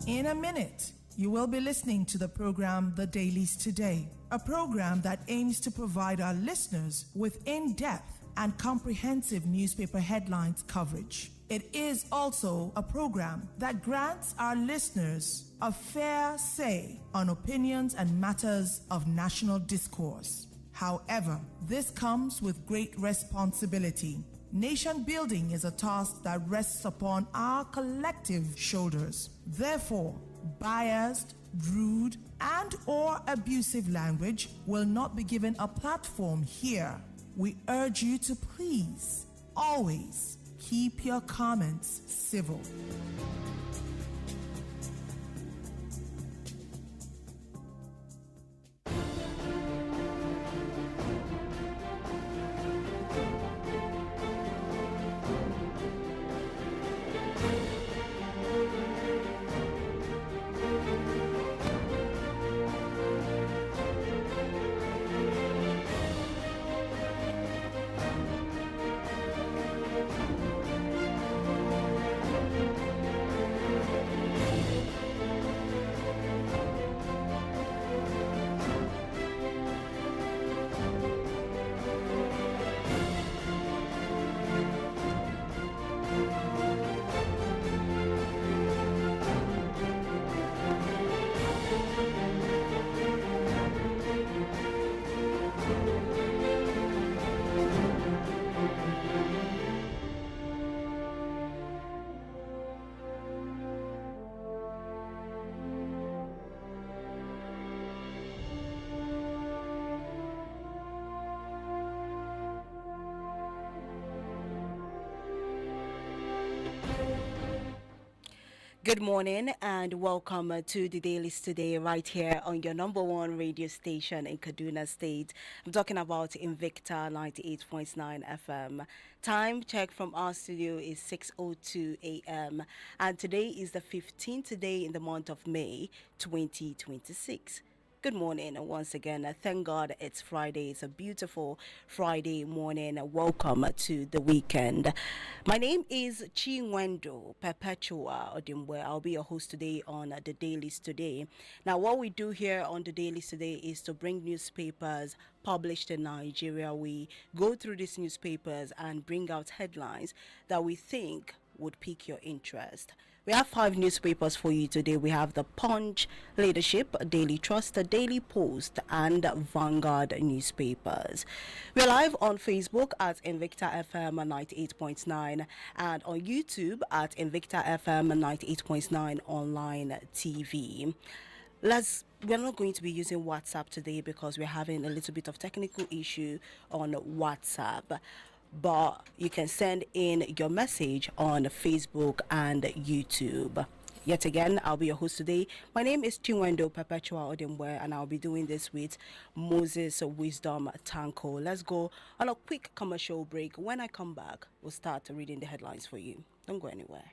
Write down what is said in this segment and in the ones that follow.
In a minute, you will be listening to the program The Dailies Today, a program that aims to provide our listeners with in-depth and comprehensive newspaper headlines coverage. It is also a program that grants our listeners a fair say on opinions and matters of national discourse. However, this comes with great responsibility. Nation building is a task that rests upon our collective shoulders. Therefore, biased, rude, and/or abusive language will not be given a platform here. We urge you to please, always, keep your comments civil. Good morning and welcome to the Dailies Today right here on your number one radio station in Kaduna State. I'm talking about Invicta 98.9 FM. Time check from our studio is 6:02 a.m. and today is the 15th day in the month of May 2026. Good morning once again. Thank God it's Friday. It's a beautiful Friday morning. Welcome to the weekend. My name is Chinwendu Perpetua Odimgbe. I'll be your host today on the Dailies Today. Now, what we do here on the Dailies Today is to bring newspapers published in Nigeria. We go through these newspapers and bring out headlines that we think would pique your interest. We have 5 newspapers for you today. We have the Punch, Leadership, Daily Trust, the Daily Post, and Vanguard newspapers. We're live on Facebook at Invicta FM 98.9 and on YouTube at Invicta FM 98.9 online TV. We're not going to be using WhatsApp today because we're having a little bit of technical issue on WhatsApp. But you can send in your message on Facebook and YouTube. Yet again, I'll be your host today. My name is Chinwendu Perpetua Odimgbe, and I'll be doing this with Moses Wisdom Tanko. Let's go on a quick commercial break. When I come back, we'll start reading the headlines for you. Don't go anywhere.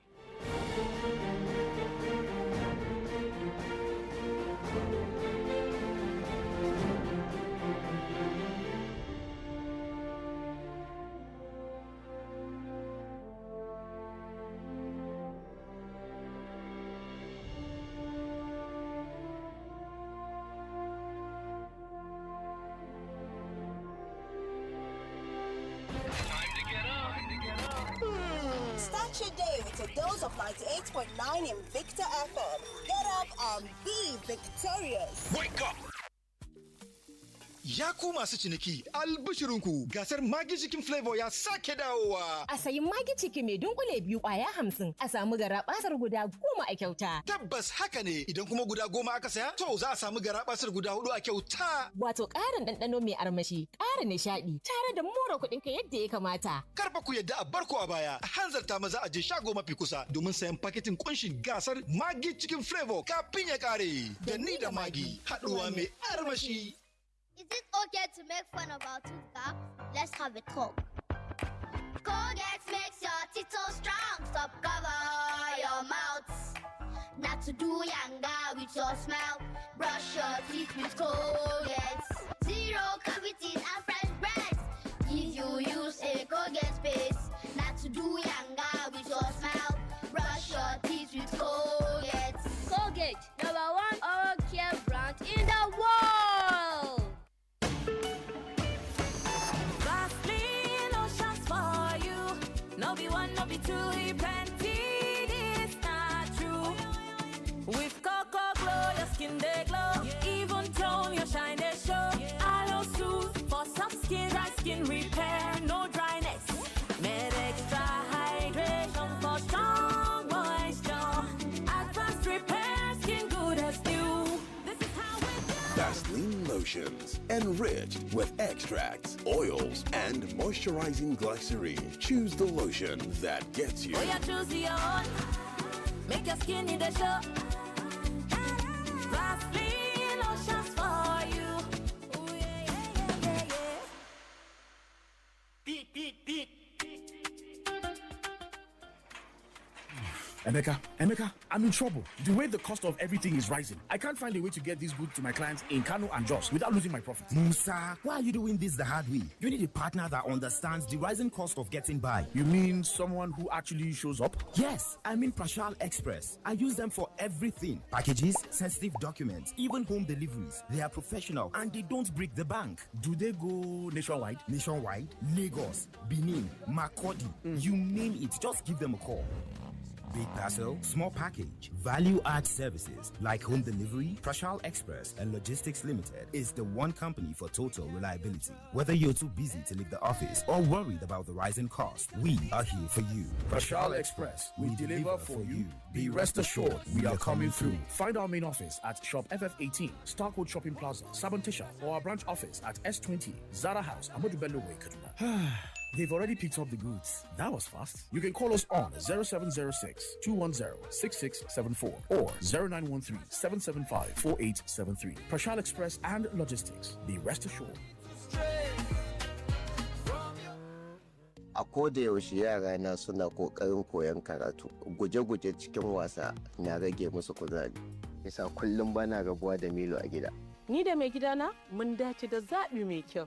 Start your day with a dose of 98.9 Invicta FM. Get up and be victorious. Wake up! Ya ku masu ciniki, albishirinku gasar Magi Chicken Flavor ya sake dawowa. A sayi Magi Chicken mai dunkule biyu kwaya 50, a samu garabasar guda 10 a kyauta. Tabbas haka ne, idan kuma guda 10 aka saya, to za a samu garabasar guda 4 a kyauta. Wato ƙarin ɗanɗano mai armashi, ƙara nishaɗi, tare da more kuɗinka yadda ya kamata. Karfa ku yadda a barko a baya, a hanzarta maza a je shago mafi kusa domin sayan paketin kunshin gasar Magi Chicken Flavor kafin ya kare. Da ni da Magi, haɗuwa mai armashi. Is it okay to make fun of our tooth gap? Let's have a talk. Colgate makes your teeth so strong. Stop cover your mouth. Not to do yanga with your smile. Brush your teeth with Colgate. Zero cavities and fresh breath. If you use a Colgate paste. Not to do yanga with your smile. Brush your teeth with Colgate. plenty, this not true. With Cocoa Glow, your skin they glow. Even tone, your shine they show. Aloe Soothe for soft skin, dry skin repair, no dryness. Med extra hydration for strong moisture. Advanced repair, skin good as new. This is how we do. Vaseline lotions, enriched with extracts, oils, and moisturizing glycerin. Choose the lotion that gets you. Oh, yeah, choose your own. Make your skin need a show. Vaseline lotions for you. Ooh, yeah. Beat. Emeka, I'm in trouble. The way the cost of everything is rising, I can't find a way to get this good to my clients in Kano and Jos without losing my profit. Musa, why are you doing this the hard way? You need a partner that understands the rising cost of getting by. You mean someone who actually shows up? Yes, I mean Prashal Express. I use them for everything. Packages, sensitive documents, even home deliveries. They are professional and they don't break the bank. Do they go nationwide? Nationwide? Lagos, Benin, Makurdi, you name it. Just give them a call. Big parcel, small package, value-add services like home delivery, Prashal Express, and Logistics Limited is the one company for total reliability. Whether you're too busy to leave the office or worried about the rising cost, we are here for you. Prashal Express, we deliver for you. Be rest assured, we are coming through. Find our main office at Shop FF18, Starcourt Shopping Plaza, Sabantisha, or our branch office at S20, Zara House, Amadou Bello Way, Kaduna. They've already picked up the goods. That was fast. You can call us on 0706-210-6674 or 0913-775-4873. Prashal Express and Logistics. Be rest assured. A koda yaushe yara na suna kokarin koyon karatu. Guje-guje cikin wasa na rage musu kuzari. Yasa kullum bana rabuwa da Milo a gida. Ni da mai gidana mun dace da zaɓi mai kyau.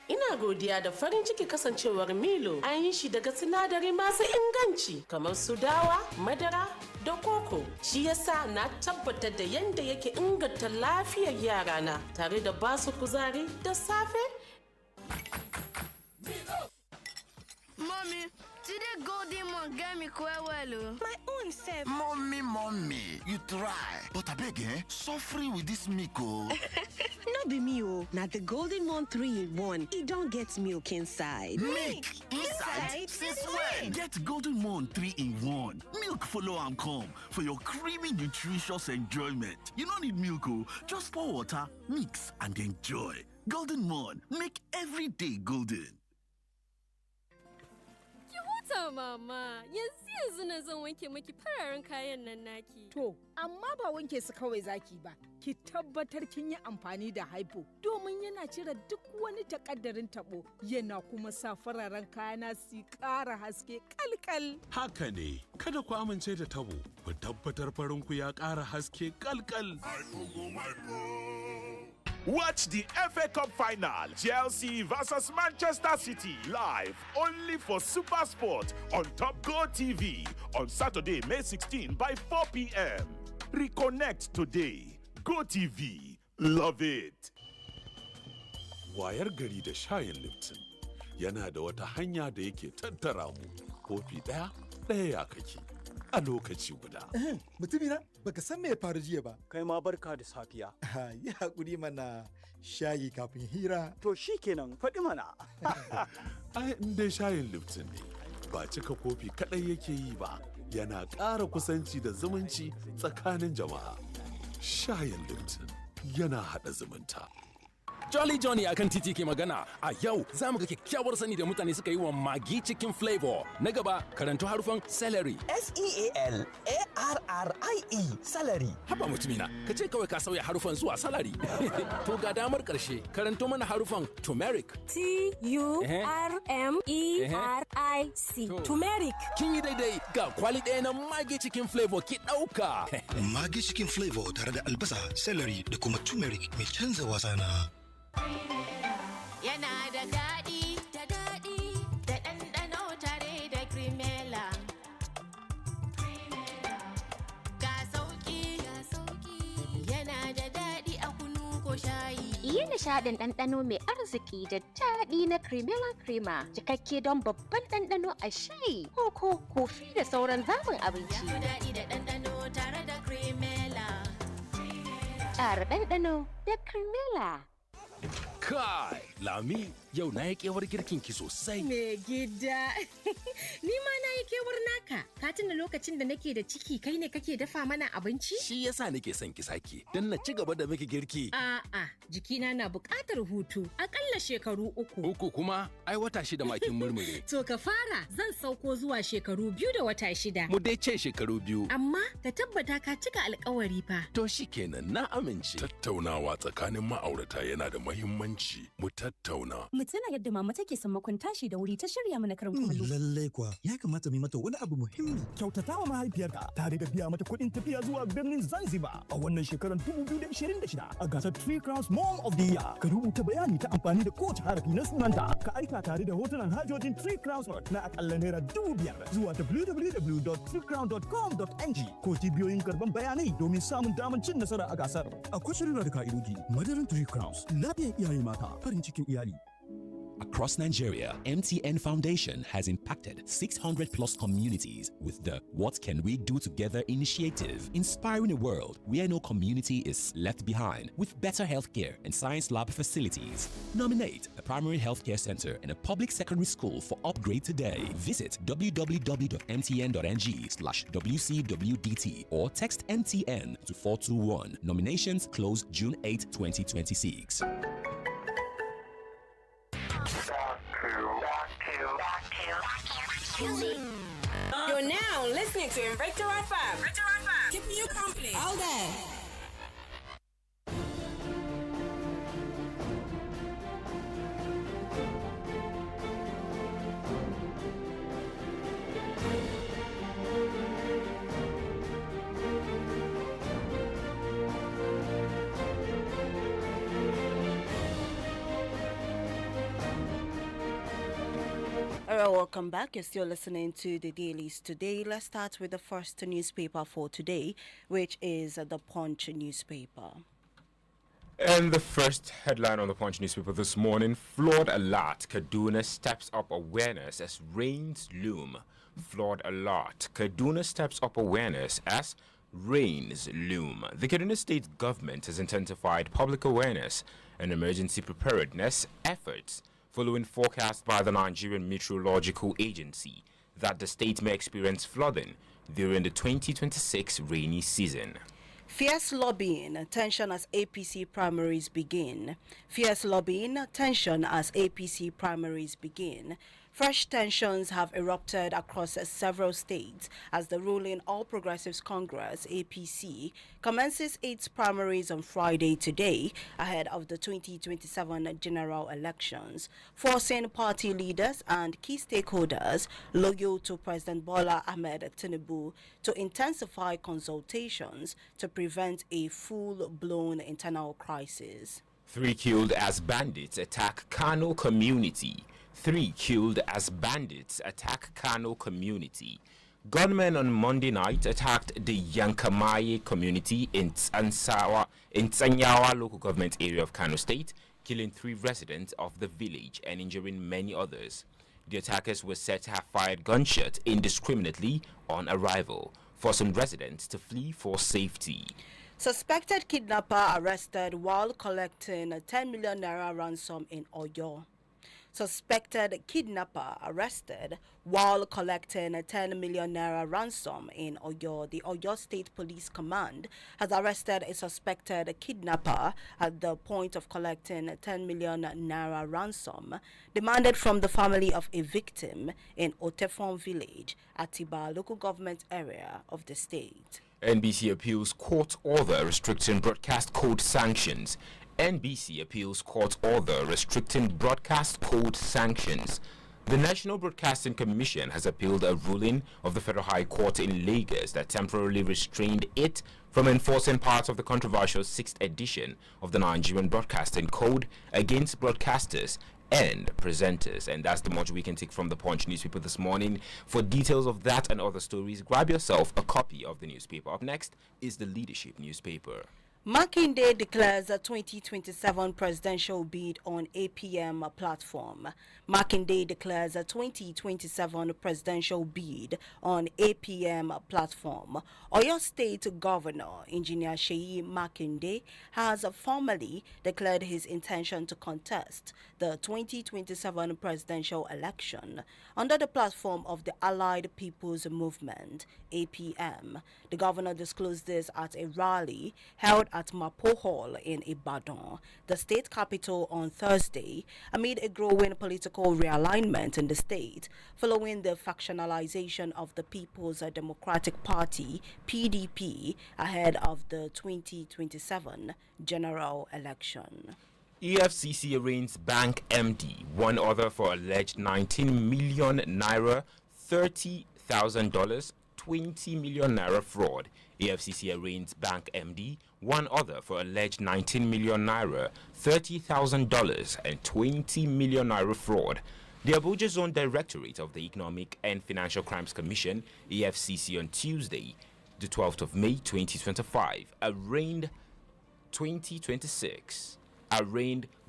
Ina godiya da farin ciki kasancewar Milo an yi shi daga sinadari masu inganci kamar su dawa, madara da koko. Shi yasa na tabbatar da yadda yake inganta lafiyar yarana tare da basu kuzari da safe. Mommy, today Golden Mon get me quite well. My own self. Mommy, you try. But I beg, suffering with this milk, oh. No be me, oh. Now the Golden Mon 3-in-1. It don't get milk inside. Milk inside? Since when? Get Golden Mon 3-in-1. Milk follow and come for your creamy, nutritious enjoyment. You don't need milk, oh. Just pour water, mix, and enjoy. Golden Mon, make every day golden. Mama, yanzu na zan wanke maki fararen kayan nan naki. To, amma ba wanke su kawai zaki ba. Ki tabbatar kin yi amfani da Hypo domin yana cire duk wani takaddarin tabo, yana kuma sa fararen kayana su ƙara haske kalkal. Haka ne, kada ku amince da tabo, ku tabbatar farin ku ya ƙara haske kalkal. Watch the FA Cup final, Chelsea versus Manchester City, live only for Super Sport on Top Go TV on Saturday, May 16 by 4 p.m. Reconnect today. Go TV. Love it. Wayar gari da shayin Lipton yana da wata hanya da yake tattara mu. Kofi ɗaya ya kake a lokaci guda. Mutumina, baka san me ya faru jiya ba. Kai ma barka da safiya. Yi haƙuri mana shayi kafin hira. To shi kenan faɗi mana. Ai, in dai shayin Lipton ne, ba cika kofi kaɗai yake yi ba, yana ƙara kusanci da zumunci tsakanin jama'a. Shayin Lipton yana haɗa zumunta. Jolly Johnny akan titi ke magana. A yau za mu ga kyakkyawar sani da mutane suka yi wa Maggi cikin flavor. Na gaba karanto harufan celery. S-E-A-L-A-R-R-I-E celery. Haba mutumina, ka ce kawai ka sauya harufan zuwa salary. To ga damar ƙarshe karanto mana harufan turmeric. T-U-R-M-E-R-I-C. Turmeric. Kin yi daidai, ga kwali ɗaya na Maggi cikin flavor ki ɗauka. Maggi cikin flavor tare da albasa, celery da kuma turmeric mai canza wasa na. Yana da daɗi, da ɗanɗano tare da Cremella. Ga sauƙi, yana da daɗi a kunu ko shayi. nishaɗin ɗanɗano mai arziki da daɗi na Cremella Crema, cikakke don babban ɗanɗano a shayi, koko, kofi da sauran zaɓin abinci. Daɗi da ɗanɗano tare da Cremella. Ƙara ɗanɗano da Cremella. Kai, Lami, yau na yi kewar girkin ki sosai. Me gida, ni ma na yi kewar naka. Ka tuna lokacin da nake da ciki kai ne kake dafa mana abinci? Shi yasa nake son ki sake, don na ci gaba da miki girki. A'a, jikina na buƙatar hutu, aƙalla shekaru 3. 3 kuma, ai wata 6 makin murmure. To ka fara, zan sauko zuwa shekaru 2 da wata 6. Mu dai ce shekaru 2. Amma ka tabbata ka cika alƙawari fa. To shikenan na amince. Tattaunawa tsakanin ma'aurata yana da muhimmanci. Mu tattauna. Mu tuna yadda mama take sammakon tashi da wuri ta shirya mana karin kumallo. Lallai kuwa, ya kamata mu mata wani abu muhimmi. Kyautata wa mahaifiyarka tare da biya mata kuɗin tafiya zuwa birnin Zanzibar a wannan shekarar 2026 a gasar Three Crowns Mom of the Year. Ka rubuta bayani ta amfani da kowace harafi na sunanta. Ka aika tare da hotunan hajojin Three Crowns na akalla naira 5,000 zuwa www.threecrowns.com.ng ko cibiyoyin karban bayanai domin samun damar cin nasara a gasar. Akwai shirya da ka'idoji. Madarin Three Crowns, lafiyar iyaye mata, farin cikin iyali. Across Nigeria, MTN Foundation has impacted 600 plus communities with the What Can We Do Together initiative, inspiring a world where no community is left behind with better healthcare and science lab facilities. Nominate a primary healthcare center and a public secondary school for upgrade today. Visit www.mtn.ng/WCWDT or text MTN to 421. Nominations close June 8, 2026. You're now listening to Invicta FM. Keeping you company all day. Alright, welcome back. You're still listening to the Dailies today. Let's start with the first newspaper for today, which is the Punch newspaper. And the first headline on the Punch newspaper this morning: flood alert, Kaduna steps up awareness as rains loom. Flood alert, Kaduna steps up awareness as rains loom. The Kaduna state government has intensified public awareness and emergency preparedness efforts following forecast by the Nigerian Meteorological Agency that the state may experience flooding during the 2026 rainy season. Fierce lobbying, tension as APC primaries begin. Fierce lobbying, tension as APC primaries begin. Fresh tensions have erupted across several states as the ruling All Progressives Congress, APC, commences its primaries on Friday today ahead of the 2027 general elections, forcing party leaders and key stakeholders loyal to President Bola Ahmed Tinubu to intensify consultations to prevent a full-blown internal crisis. 3 killed as bandits attack Kano community. 3 killed as bandits attack Kano community. Gunmen on Monday night attacked the Yankamaye community in Tsanyawa local government area of Kano State, killing 3 residents of the village and injuring many others. The attackers were said to have fired gunshots indiscriminately on arrival, forcing residents to flee for safety. Suspected kidnapper arrested while collecting a 10 million naira ransom in Oyo. Suspected kidnapper arrested while collecting a 10 million naira ransom in Oyo. The Oyo State Police Command has arrested a suspected kidnapper at the point of collecting a 10 million naira ransom demanded from the family of a victim in Otefon village, Atiba local government area of the state. NBC appeals court order restricting broadcast code sanctions. NBC appeals court order restricting broadcast code sanctions. The National Broadcasting Commission has appealed a ruling of the Federal High Court in Lagos that temporarily restrained it from enforcing parts of the controversial 6th edition of the Nigerian Broadcasting Code against broadcasters and presenters. And that's the much we can take from the Punch newspaper this morning. For details of that and other stories, grab yourself a copy of the newspaper. Up next is the Leadership newspaper. Makinde declares a 2027 presidential bid on APM platform. Makinde declares a 2027 presidential bid on APM platform. Oyo State Governor Engineer Sheyi Makinde has formally declared his intention to contest the 2027 presidential election under the platform of the Allied People's Movement, APM. The governor disclosed this at a rally held at Mapo Hall in Ibadan, the state capital, on Thursday, amid a growing political realignment in the state following the factionalization of the People's Democratic Party, PDP, ahead of the 2027 general election. EFCC arraigns bank MD, one other for alleged 19 million naira, $30,000, 20 million naira fraud. EFCC arraigns bank MD, one other for alleged 19 million naira, $30,000, and 20 million naira fraud. The Abuja Zone Directorate of the Economic and Financial Crimes Commission, EFCC, on Tuesday, the 12th of May 2025, arraigned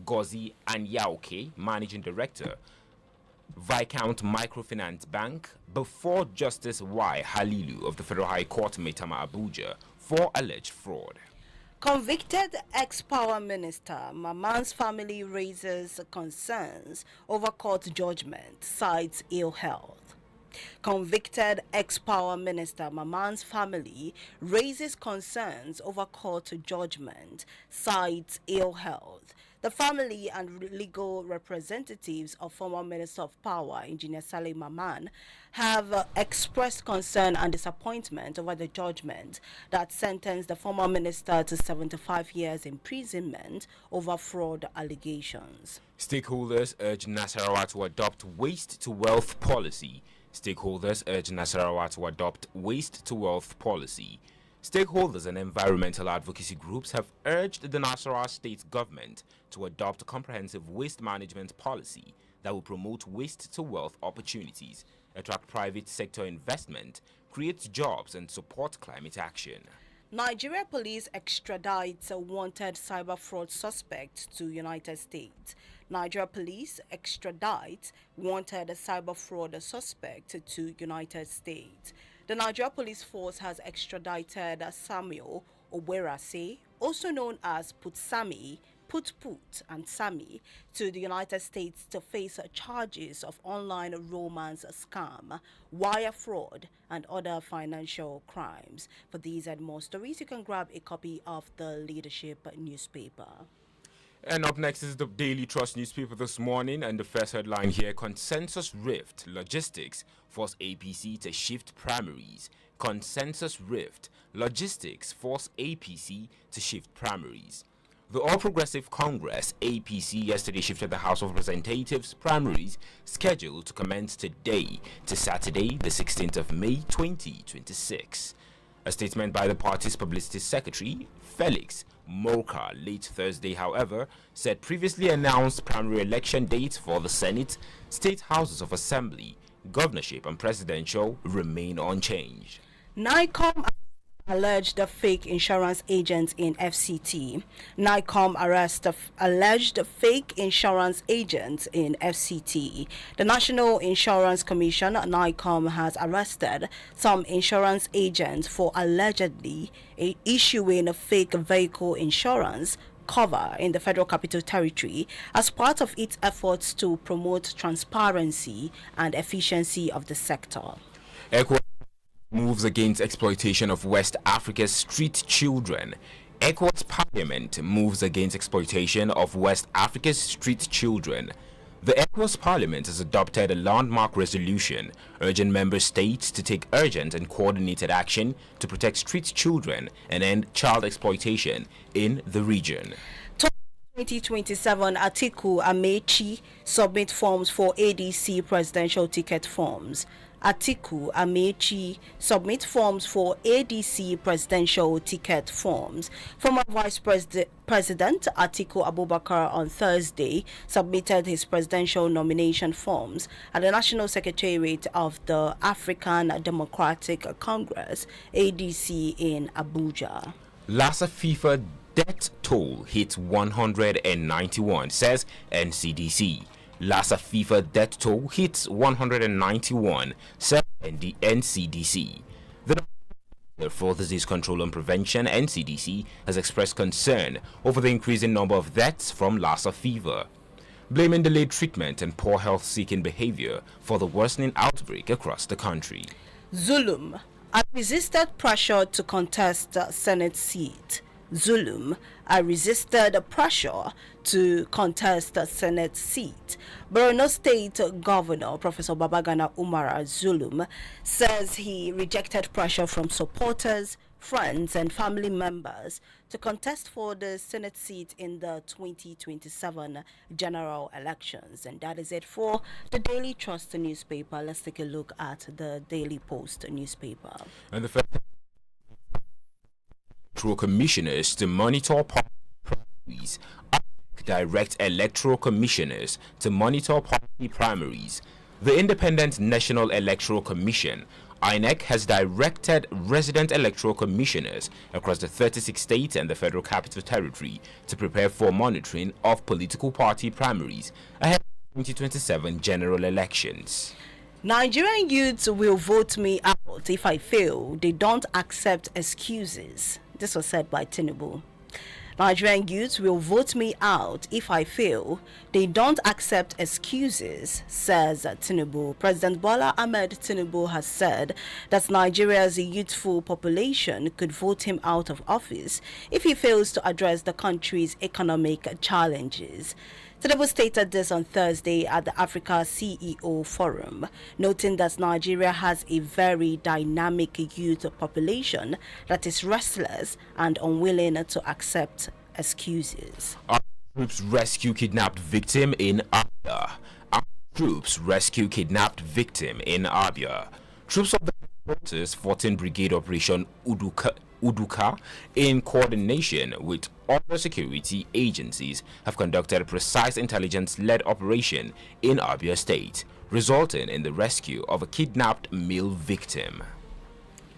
Gozi Anyauke, Managing Director, Viscount Microfinance Bank, before Justice Y. Halilu of the Federal High Court, Maitama, Abuja, for alleged fraud. Convicted ex-power minister Maman's family raises concerns over court judgment, cites ill health. Convicted ex-power minister Maman's family raises concerns over court judgment, cites ill health. The family and legal representatives of former Minister of Power, Engineer Saleh Maman, have expressed concern and disappointment over the judgment that sentenced the former minister to 75 years imprisonment over fraud allegations. Stakeholders urge Nasarawa to adopt waste-to-wealth policy. Stakeholders urge Nasarawa to adopt waste-to-wealth policy. Stakeholders and environmental advocacy groups have urged the Nasarawa state government to adopt a comprehensive waste management policy that will promote waste-to-wealth opportunities, attract private sector investment, create jobs, and support climate action. Nigeria police extradites a wanted cyber fraud suspect to United States. Nigeria police extradite wanted cyber fraud suspect to United States. The Nigeria Police Force has extradited Samuel Owerase, also known as Putsami, Put and Sami, to the United States to face charges of online romance scam, wire fraud, and other financial crimes. For these and more stories, you can grab a copy of the Leadership newspaper. And up next is the Daily Trust newspaper this morning, and the first headline here: Consensus Rift, Logistics force APC to shift primaries. Consensus Rift, Logistics force APC to shift primaries. The All Progressive Congress, APC, yesterday shifted the House of Representatives primaries scheduled to commence today to Saturday, the 16th of May 2026. A statement by the party's publicity secretary, Felix Moka, late Thursday, however, said previously announced primary election dates for the Senate, State Houses of Assembly, Governorship, and Presidential remain unchanged. NICOM alleged fake insurance agents in FCT. NICOM arrested alleged fake insurance agents in FCT. The National Insurance Commission, NICOM, has arrested some insurance agents for allegedly issuing a fake vehicle insurance cover in the Federal Capital Territory as part of its efforts to promote transparency and efficiency of the sector. Moves against exploitation of West Africa's street children. ECOWAS Parliament moves against exploitation of West Africa's street children. The ECOWAS Parliament has adopted a landmark resolution urging member states to take urgent and coordinated action to protect street children and end child exploitation in the region. 2027 Atiku Amechi submit forms for ADC presidential ticket forms. Atiku Amechi submit forms for ADC presidential ticket forms. Former Vice President Atiku Abubakar on Thursday submitted his presidential nomination forms at the National Secretariat of the African Democratic Congress, ADC, in Abuja. Lassa FIFA death toll hit 191, says NCDC. Lassa fever death toll hits 191, says the NCDC. The for Disease Control and Prevention, NCDC, has expressed concern over the increasing number of deaths from Lassa fever, blaming delayed treatment and poor health-seeking behavior for the worsening outbreak across the country. Zulum, I resisted pressure to contest Senate seat. Zulum, I resisted pressure to contest the Senate seat. Borno State Governor Professor Babagana Umara Zulum says he rejected pressure from supporters, friends and family members to contest for the Senate seat in the 2027 general elections. And that is it for the Daily Trust newspaper. Let's take a look at the Daily Post newspaper. And the first commissioners to monitor primaries. Direct electoral commissioners to monitor party primaries. The Independent National Electoral Commission, INEC, has directed resident electoral commissioners across the 36 states and the Federal Capital Territory to prepare for monitoring of political party primaries ahead of 2027 general elections. Nigerian youths will vote me out if I fail. They don't accept excuses. This was said by Tinubu. Nigerian youths will vote me out if I fail. They don't accept excuses, says Tinubu. President Bola Ahmed Tinubu has said that Nigeria's youthful population could vote him out of office if he fails to address the country's economic challenges. Tinubu stated this on Thursday at the Africa CEO Forum, noting that Nigeria has a very dynamic youth population that is restless and unwilling to accept excuses. Our troops rescue kidnapped victim in Abia. Our troops rescue kidnapped victim in Abia. Troops of the 14th Brigade Operation Uduka, in coordination with other security agencies, have conducted a precise intelligence-led operation in Abia State, resulting in the rescue of a kidnapped male victim.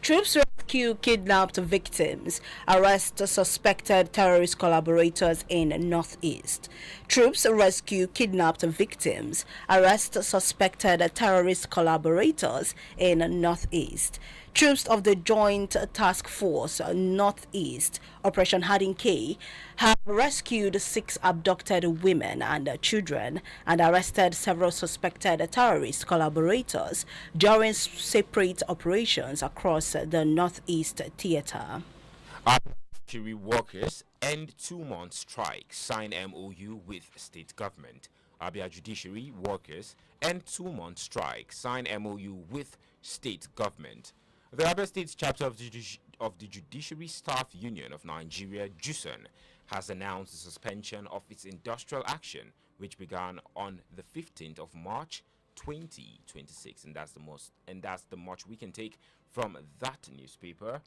Troops rescue kidnapped victims, arrest suspected terrorist collaborators in Northeast. Troops rescue kidnapped victims, arrest suspected terrorist collaborators in Northeast. Troops of the Joint Task Force Northeast, Operation Hardin K, have rescued 6 abducted women and children and arrested several suspected terrorist collaborators during separate operations across the Northeast theater. Judiciary workers end 2-month strike, sign MOU with state government. Abia Judiciary workers end 2-month strike, sign MOU with state government. The Abia State chapter of the Judiciary Staff Union of Nigeria, JUSUN, has announced the suspension of its industrial action, which began on the 15th of March 2026. And that's the much we can take from that newspaper.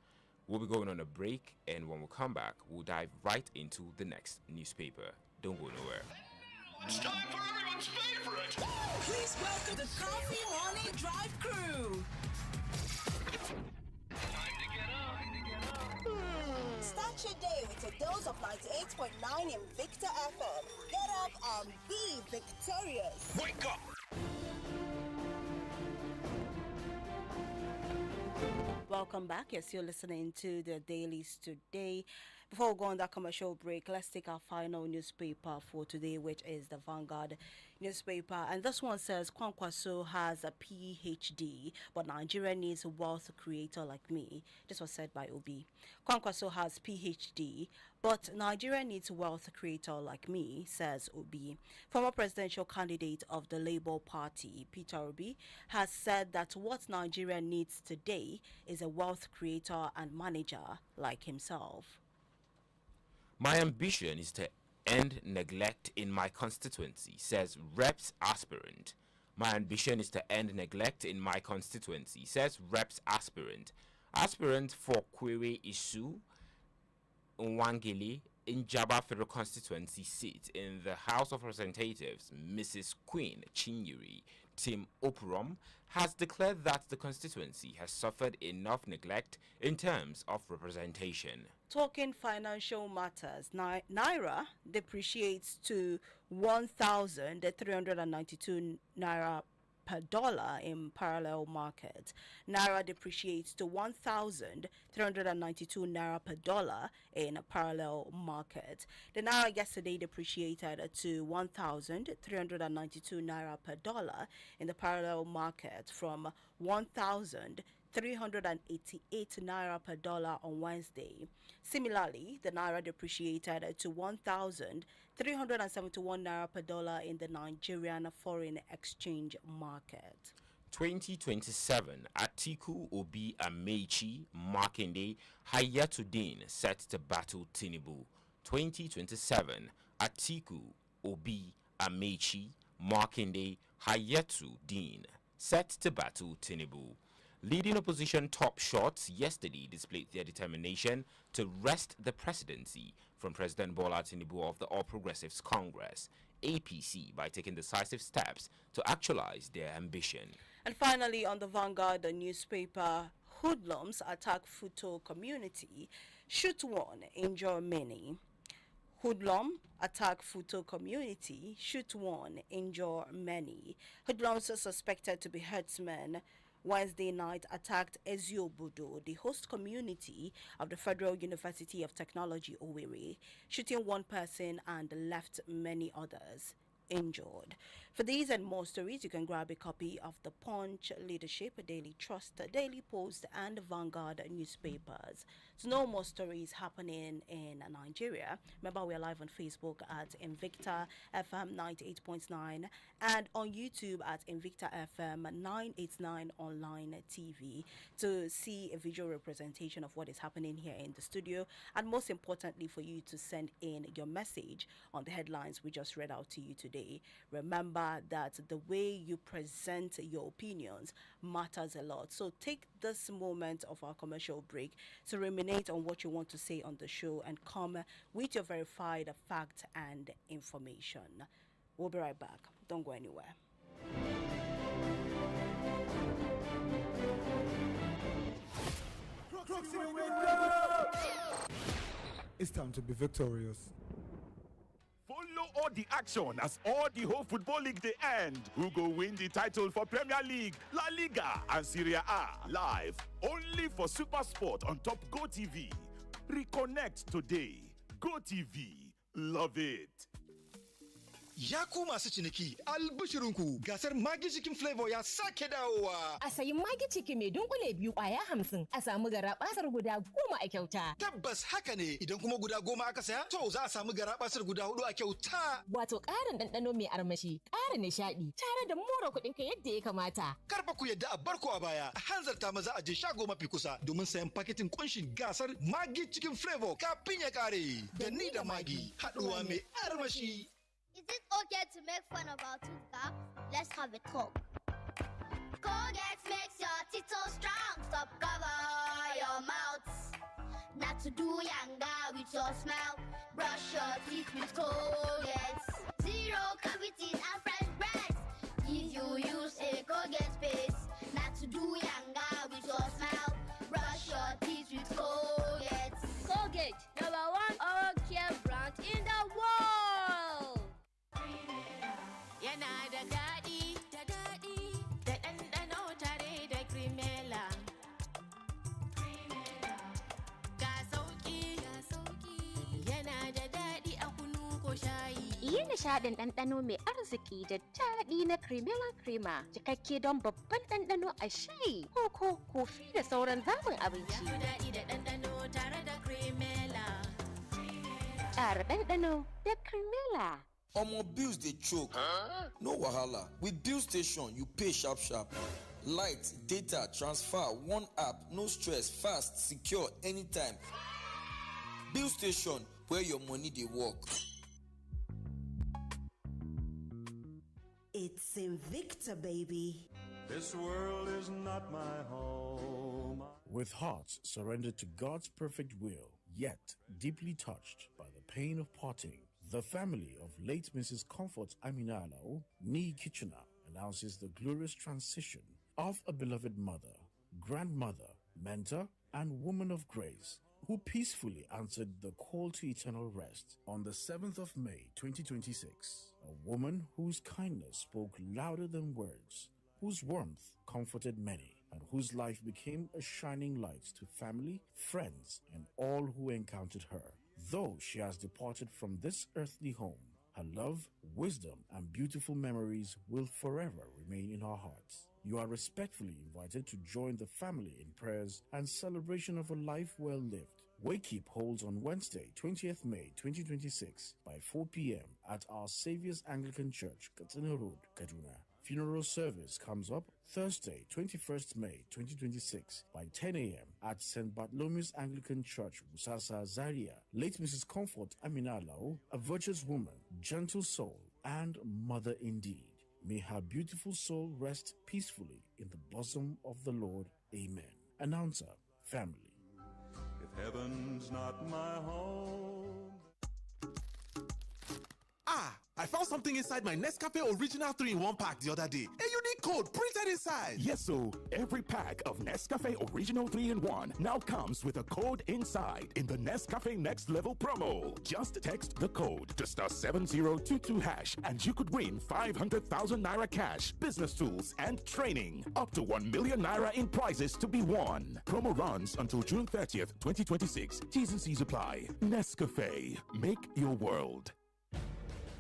We'll be going on a break, and when we come back, we'll dive right into the next newspaper. Don't go nowhere. It's time for everyone's favorite. Please welcome the Coffee Morning Drive crew. Start your day with a dose of 98.9 Invicta FM. Get up and be victorious. Wake up! Welcome back. Yes, you're listening to the Dailies today. Before we go on that commercial break, let's take our final newspaper for today, which is the Vanguard newspaper. And this one says, Kwankwaso has a PhD, but Nigeria needs a wealth creator like me. This was said by Obi. Kwankwaso has PhD, but Nigeria needs a wealth creator like me, says Obi. Former presidential candidate of the Labour Party, Peter Obi, has said that what Nigeria needs today is a wealth creator and manager like himself. My ambition is to end neglect in my constituency, says Reps aspirant. My ambition is to end neglect in my constituency, says Reps aspirant. Aspirant for Kwere Isu Nwangele in Jaba Federal Constituency seat in the House of Representatives, Mrs. Queen Chinyere, Tim Opurom, has declared that the constituency has suffered enough neglect in terms of representation. Talking financial matters, Naira depreciates to 1,392 Naira per dollar in parallel market. Naira depreciates to 1,392 Naira per dollar in a parallel market. The Naira yesterday depreciated to 1,392 Naira per dollar in the parallel market from 1,388 Naira per dollar on Wednesday. Similarly, the Naira depreciated to 1,371 Naira per dollar in the Nigerian foreign exchange market. 2027, Atiku Obi Amechi Makinde Hayatuddin set to battle Tinubu. 2027, Atiku Obi Amechi Makinde Hayatuddin set to battle Tinubu. Leading opposition top shots yesterday displayed their determination to wrest the presidency from President Bola Tinubu of the All Progressives Congress, APC, by taking decisive steps to actualize their ambition. And finally, on the Vanguard, the newspaper, hoodlums attack Futo community, shoot one, injure many. Hoodlum attack Futo community, shoot one, injure many. Hoodlums are suspected to be herdsmen Wednesday night attacked Eziobodo, the host community of the Federal University of Technology, Owerri, shooting one person and left many others injured. For these and more stories, you can grab a copy of the Punch, Leadership, Daily Trust, Daily Post, and Vanguard newspapers. So no more stories happening in Nigeria. Remember, we're live on Facebook at Invicta FM 98.9 and on YouTube at Invicta FM 989 online TV to see a visual representation of what is happening here in the studio, and most importantly for you to send in your message on the headlines we just read out to you today. Remember that the way you present your opinions matters a lot. So take this moment of our commercial break to ruminate on what you want to say on the show and come with your verified fact and information. We'll be right back. Don't go anywhere. It's time to be victorious. Follow all the action as all the whole football league they end. Who go win the title for Premier League, La Liga and Serie A live only for Super Sport on Top Go TV. Reconnect today. Go TV. Love it. Ya ku masu ciniki, albishirinku gasar Magi Chicken Flavor ya sake dawowa. A sayi Magi Chicken mai dunkule biyu ƙwaya 50 a samu garabasar guda 10 a kyauta. Tabbas haka ne, idan kuma guda 10 aka saya, to za a samu garabasar guda 4 a kyauta. Wato ƙarin ɗanɗano mai armashi, ƙara nishaɗi, tare da more kuɗin ka yadda ya kamata. Karfa ku yadda a barko a baya, a hanzarta maza a je shago mafi kusa domin sayan paketin kunshin gasar Magi Chicken Flavor kafin ya kare. Da ni da Magi, haɗuwa mai armashi. Is it okay to make fun of our tooth gap? Let's have a talk. Colgate makes your teeth so strong. Stop cover your mouth. Not to do yanga with your smile. Brush your teeth with Colgate. Zero cavities and fresh breath. If you use a Colgate paste. Not to do yanga with your smile. Brush your teeth with Colgate. Colgate, #1 oral care brand in the world. Yana da daɗi, da ɗanɗano tare da Cremella. Ga sauƙi, yana da daɗi a kunu ko shayi. Yi nishaɗin ɗanɗano mai arziki da daɗi na Crema, cikakke don babban ɗanɗano a shayi, koko, kofi da sauran zaɓin abinci. Ya daɗi da ɗanɗano tare da Cremella. Ƙara ɗanɗano da Cremella. Omo bills dey choke. No wahala. With Bill Station, you pay sharp sharp. Light, data, transfer, one app, no stress, fast, secure, anytime. Bill Station, where your money dey work. It's Invicta, baby. This world is not my home. With hearts surrendered to God's perfect will, yet deeply touched by the pain of parting, the family of late Mrs. Comfort Aminalao, Nee Kitchener, announces the glorious transition of a beloved mother, grandmother, mentor, and woman of grace who peacefully answered the call to eternal rest on the 7th of May 2026. A woman whose kindness spoke louder than words, whose warmth comforted many, and whose life became a shining light to family, friends, and all who encountered her. Though she has departed from this earthly home, her love, wisdom, and beautiful memories will forever remain in our hearts. You are respectfully invited to join the family in prayers and celebration of a life well lived. Wakekeep holds on Wednesday, 20th May 2026 by 4 p.m. at Our Saviour's Anglican Church, Katsina Road, Kaduna. Funeral service comes up Thursday, 21st May 2026 by 10 a.m. at St. Bartholomew's Anglican Church, Wusasa, Zaria. Late Mrs. Comfort Amina Lao, a virtuous woman, gentle soul, and mother indeed. May her beautiful soul rest peacefully in the bosom of the Lord. Amen. Announcer, family. If heaven's not my home. Ah, I found something inside my Nescafe Original 3-in-1 pack the other day. A unique code printed inside. Yes, so every pack of Nescafe Original 3-in-1 now comes with a code inside in the Nescafe Next Level promo. Just text the code to *7022# and you could win 500,000 naira cash, business tools, and training. Up to 1 million naira in prizes to be won. Promo runs until June 30th, 2026. T's and C's apply. Nescafe. Make your world.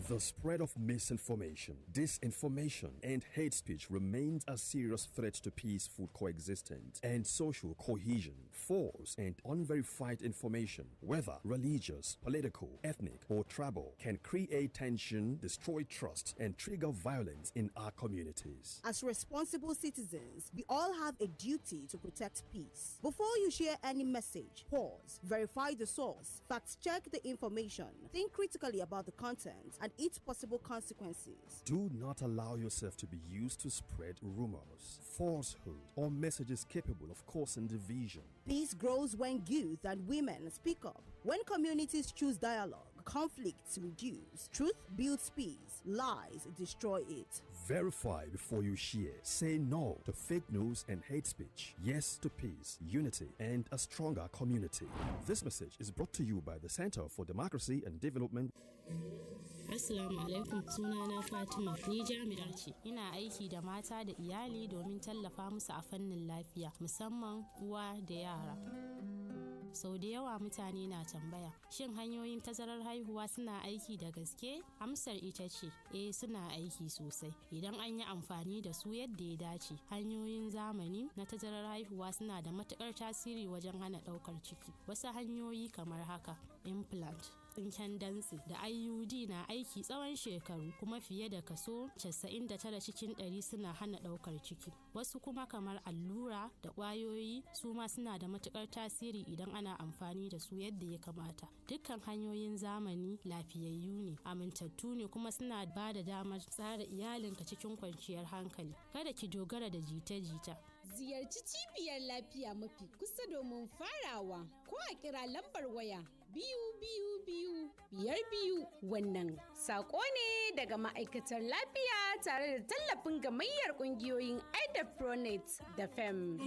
The spread of misinformation, disinformation, and hate speech remains a serious threat to peaceful coexistence and social cohesion. False and unverified information, whether religious, political, ethnic, or tribal, can create tension, destroy trust, and trigger violence in our communities. As responsible citizens, we all have a duty to protect peace. Before you share any message, pause, verify the source, fact-check the information, think critically about the content, and its possible consequences. Do not allow yourself to be used to spread rumors, falsehood, or messages capable of causing division. Peace grows when youth and women speak up. When communities choose dialogue, conflicts reduce. Truth builds peace. Lies destroy it. Verify before you share. Say no to fake news and hate speech. Yes to peace, unity, and a stronger community. This message is brought to you by the Center for Democracy and Development. Assalamu alaikum, sunana Fatima, ni jami'a ce. Ina aiki da mata da iyali domin tallafa musu a fannin lafiya, musamman uwa da yara. Sau da yawa mutane na tambaya, shin hanyoyin tazarar haihuwa suna aiki da gaske? Amsar ita ce, suna aiki sosai. Idan an yi amfani da su yadda ya dace, hanyoyin zamani na tazarar haihuwa suna da matukar tasiri wajen hana ɗaukar ciki. Wasu hanyoyi kamar haka, implant, tsinken dantse da IUD na aiki tsawon shekaru, kuma fiye da kaso 99 cikin 100 suna hana ɗaukar ciki. Wasu kuma kamar allura da ƙwayoyi su ma suna da matukar tasiri idan ana amfani da su yadda ya kamata. Dukkan hanyoyin zamani lafiyayyu ne, amintattu ne, kuma suna ba da damar tsara iyalinka cikin kwanciyar hankali. Kada ki dogara da jita-jita. Ziyarci cibiyar lafiya mafi kusa domin farawa, ko a kira lambar waya 222-52. Wannan saƙo ne daga ma'aikatar lafiya tare da tallafin gamayyar ƙungiyoyin Pronet da FEM.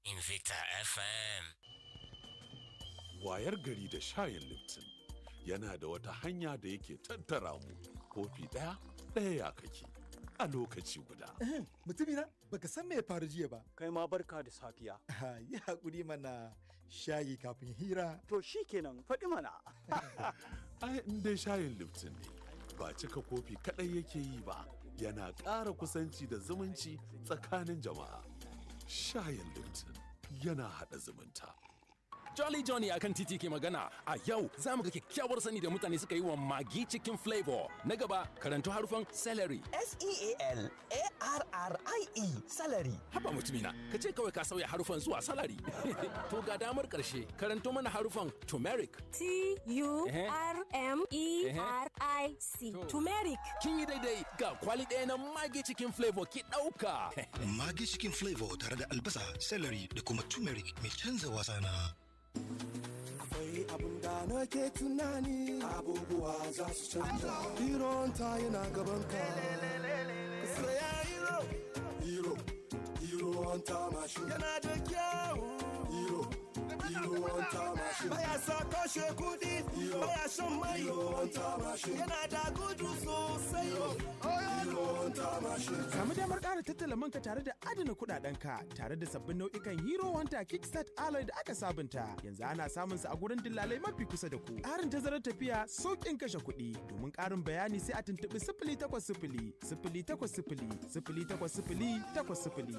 Invicta FM. Wayar gari da shayin Lipton yana da wata hanya da yake tattara mu. Kofi ɗaya ya kake a lokaci guda. Mutumina baka san me ya faru jiya ba. Kai ma barka da safiya. Yi haƙuri mana, shayi kafin hira. To shi kenan faɗi mana. Ai in dai shayin Lipton ne, ba cika kofi kaɗai yake yi ba, yana ƙara kusanci da zumunci tsakanin jama'a. Shayin Lipton yana haɗa zumunta. Jolly Johnny akan titi ke magana. A yau za mu ga kyakkyawar sani da mutane suka yi wa Maggi Chicken Flavor. Na gaba, karanto harufan celery. S-E-A-L-A-R-R-I-E, celery. Haba mutumina, ka ce kawai ka sauya harufan zuwa salary. To ga damar ƙarshe, karanto mana harufan turmeric. T-U-R-M-E-R-I-C. Turmeric. Kin yi daidai, ga kwali ɗaya na Maggi Chicken Flavor ki ɗauka. Maggi Chicken Flavor tare da albasa, celery da kuma turmeric mai canza wasa na. Akwai abun da nake tunani abubuwa za su canja hero ta yana gaban ka saya hero on ta mashin yana da kyau hero on ta mashin baya sa kashe kudi baya shan mai yana da gudu sosai hero on ta mashin. Samu damar ƙara tattala manka tare da adana kuɗaɗenka tare da sabbin nau'ikan Hero Hunter Kickstart Alloy da aka sabunta. Yanzu ana samun su a gurin dillalai mafi kusa da ku. Ƙarin tazarar tafiya, sauƙin kashe kuɗi. Domin ƙarin bayani sai a tuntuɓi 0800 080 0800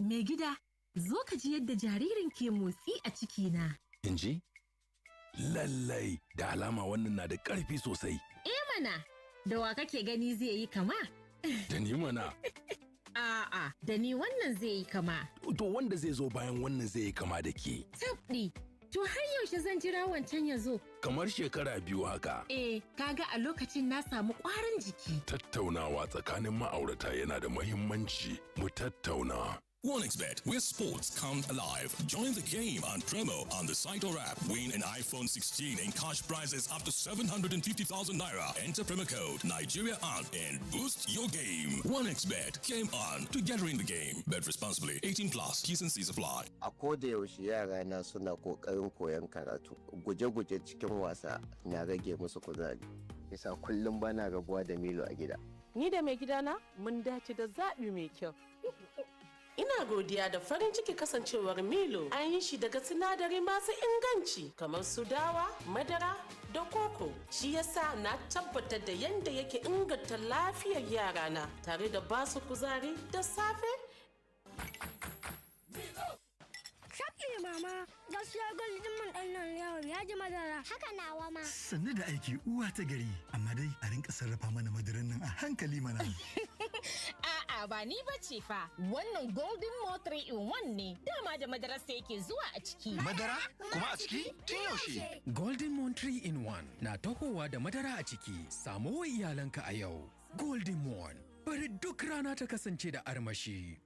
Mai gida, zo ka ji yadda jaririn ke motsi a cikina. In ji? Lallai, da alama wannan na da ƙarfi sosai. Mana, da wa kake gani zai yi kama? Da ni mana. A'a, da ni wannan zai yi kama. To wanda zai zo bayan wannan zai yi kama da ke. Tabɗi, to har yaushe zan jira wancan ya zo? Kamar shekara 2 haka. Kaga a lokacin na samu ƙwarin jiki. Tattaunawa tsakanin ma'aurata yana da muhimmanci. Mu tattauna. OneXBet, where sports come alive. Join the game on promo on the site or app. Win an iPhone 16 and cash prizes up to 750,000 naira. Enter promo code Nigeria on and boost your game. OneXBet, game on, together in the game. Bet responsibly. 18 plus. T's and C's apply. A koda yaushe yara na suna kokarin koyon karatu. Guje-guje cikin wasa na rage musu kuzari. Yasa kullum bana rabuwa da Milo a gida. Ni da mai gidana mun dace da zaɓi mai kyau. Ina godiya da farin ciki kasancewar Milo an yi shi daga sinadari masu inganci kamar su dawa, madara da koko. Shi yasa na tabbatar da yadda yake inganta lafiyar yarana tare da basu kuzari da safe. Shafi mama, gaskiya gwaldin mun ɗan nan yawon ya ji madara. Haka nawa ma. Sannu da aiki uwa ta gari, amma dai a rinka sarrafa mana madaran nan a hankali mana. A'a ba ni bace fa, wannan Golden Mo 3 in 1 ne, dama da madarar sa yake zuwa a ciki. Madara? Kuma a ciki? Tun yaushe? Golden Mo 3 in 1 na tahowa da madara a ciki, samo wa iyalanka a yau. Golden Mo, bari duk rana ta kasance da armashi.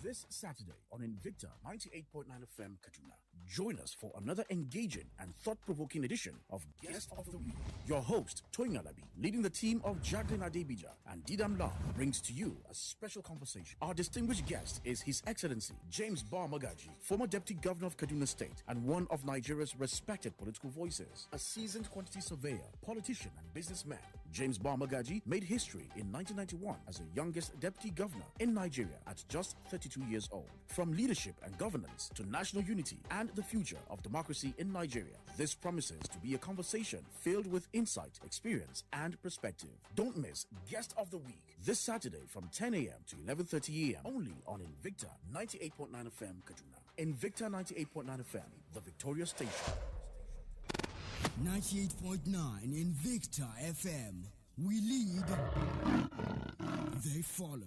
This Saturday on Invicta 98.9 FM Kaduna. Join us for another engaging and thought-provoking edition of Guest of the Week. Your host, Toyin Alabi, leading the team of Jacqueline Adebija and Didam La, brings to you a special conversation. Our distinguished guest is His Excellency James Bar Magaji, former Deputy Governor of Kaduna State and one of Nigeria's respected political voices. A seasoned quantity surveyor, politician and businessman, James Bar Magaji made history in 1991 as the youngest Deputy Governor in Nigeria at just 32 years old. From leadership and governance to national unity and the future of democracy in Nigeria, this promises to be a conversation filled with insight, experience, and perspective. Don't miss Guest of the Week this Saturday from 10 a.m. to 11:30 a.m. only on Invicta 98.9 FM Kaduna. Invicta 98.9 FM, the Victoria Station. 98.9 Invicta FM. We lead, they follow.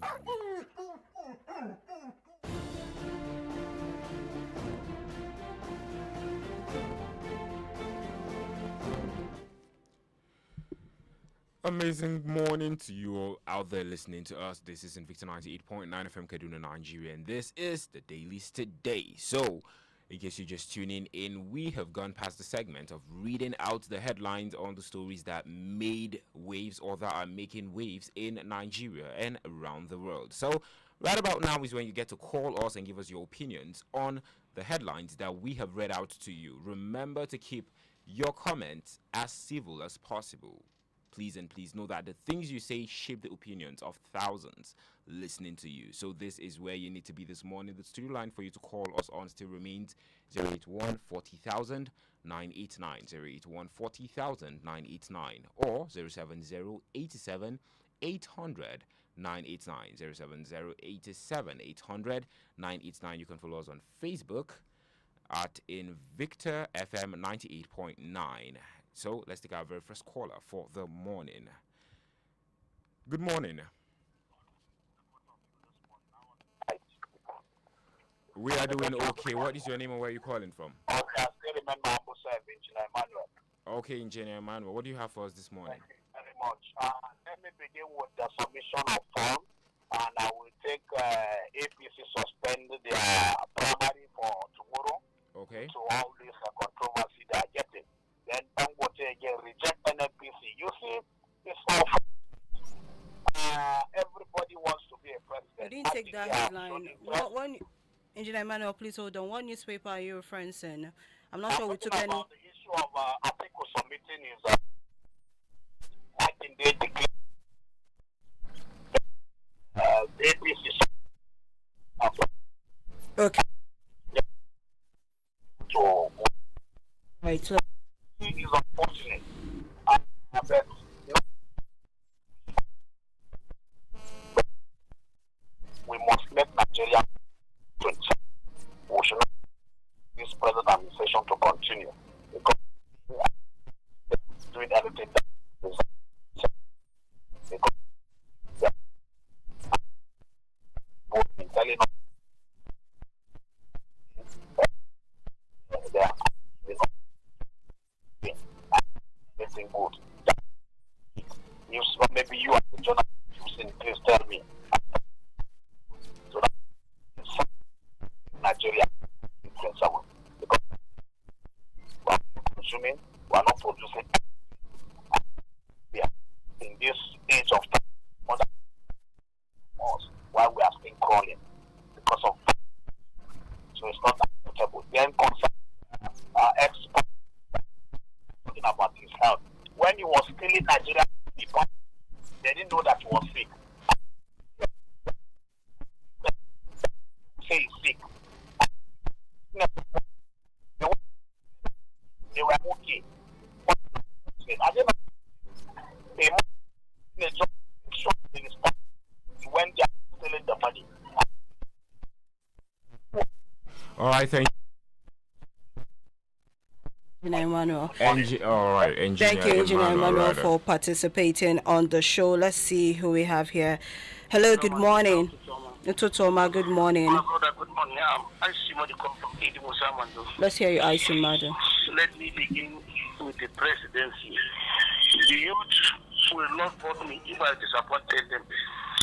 Amazing morning to you all out there listening to us. This is Invicta 98.9 FM Kaduna, Nigeria, and this is the Dailies today. So, in case you're just tuning in, we have gone past the segment of reading out the headlines on the stories that made waves or that are making waves in Nigeria and around the world. So, right about now is when you get to call us and give us your opinions on the headlines that we have read out to you. Remember to keep your comments as civil as possible. Please and please know that the things you say shape the opinions of thousands listening to you. So this is where you need to be this morning. The studio line for you to call us on still remains 081 40,000 989, 081 40,000 989, or 070 87 800 989, 070 87 800 989. You can follow us on Facebook at Invicta FM 98.9. So let's take our very first caller for the morning. Good morning. We are doing okay. What is your name and where are you calling from? Okay, I still remember Engineer Emmanuel. Okay, Engineer Emmanuel, what do you have for us this morning? Thank you very much. Let me begin with the submission of form, and I will take APC suspect take that headline. What one, Engineer Emmanuel, please hold on. What newspaper are you referencing? I'm not sure we took any. The issue of article submitting is back in the declare Okay. So, right. So it is unfortunate. But we must let Nigeria we should not this present administration to continue because we are doing everything that is because they are telling us they are anything good. You, maybe you are the journalist, please tell me. So that Nigeria because we are consuming, we are not producing. We are in this age of time while we are still crawling because of so it's not acceptable. Then expert talking about his health. When he was still in Nigeria, they didn't know that he was sick. Say he's sick. They were okay. I didn't when they are stealing the money. All right, thank you. Emmanuel. All right, Thank you, Engineer Emmanuel, for participating on the show. Let's see who we have here. Hello, good morning. Tutoma, good morning. Good morning. I see Madu come from Odimgbe. Let's hear you, Icy Madu. Let me begin with the presidency. The youth will not vote me if I disappointed them.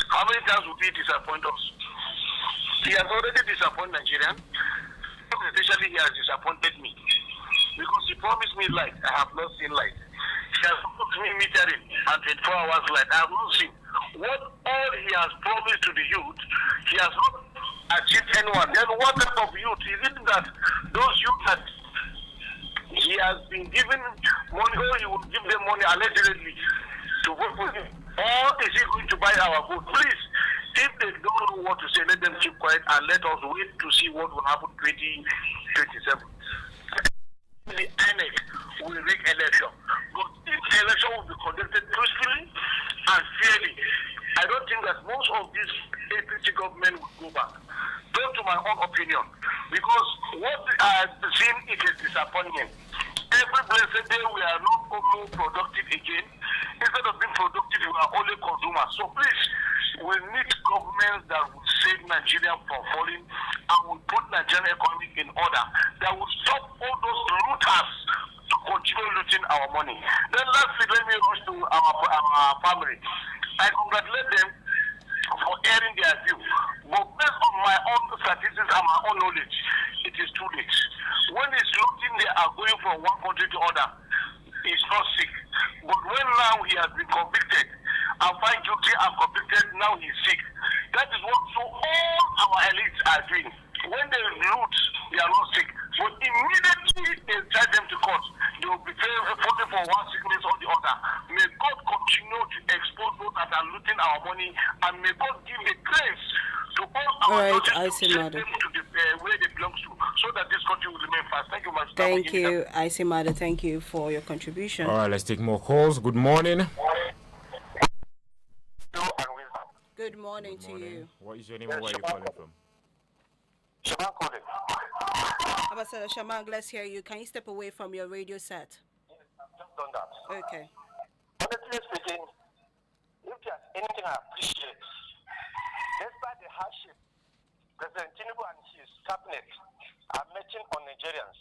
How many times will he disappoint us? He has already disappointed Nigerian. Especially he has disappointed me. Because he promised me light, I have not seen light. He has put me metering and 24 hours light, I have not seen. What all he has promised to the youth, he has not achieved anyone. Then what type of youth? Is it that those youth that he has been given money, or he will give them money allegedly to vote for him? Or is he going to buy our vote? Please, if they don't know what to say, let them keep quiet and let us wait to see what will happen 2027. The INEC will rig election. But if the election will be conducted peacefully and fairly, I don't think that most of these APC government will go back. Though to my own opinion, because what I have seen it is disappointing. Every blessed day we are not more productive again. Instead of being productive, we are only consumers. So please, we need governments that will save Nigeria from falling and will put Nigerian economy in order. That will stop all those looters to continue looting our money. Then lastly, let me rush to our family. I congratulate them for airing their view. But based on my own statistics and my own knowledge, it is too late. When it's looting, they are going from one country to other. He's not sick. But when now he has been convicted and found guilty and convicted, now he's sick. That is what so all our elites are doing. When they loot, they are not sick. But immediately they charge them to court, they will be voting for one sickness or the other. May God continue to expose those that are looting our money, and may God give the grace to all our children to send them to the where they belong to, so that this country will remain fast. Thank you, Mr. Thank you, Icy Madu. Thank you for your contribution. All right, let's take more calls. Good morning. Good morning to you. What is your name and where are you calling from? Shamang calling. Ambassador Shamang, let's hear you. Can you step away from your radio set? Just done that. Okay. Honestly speaking, if there's anything I appreciate, despite the hardship President Tinubu and his cabinet are matching on Nigerians,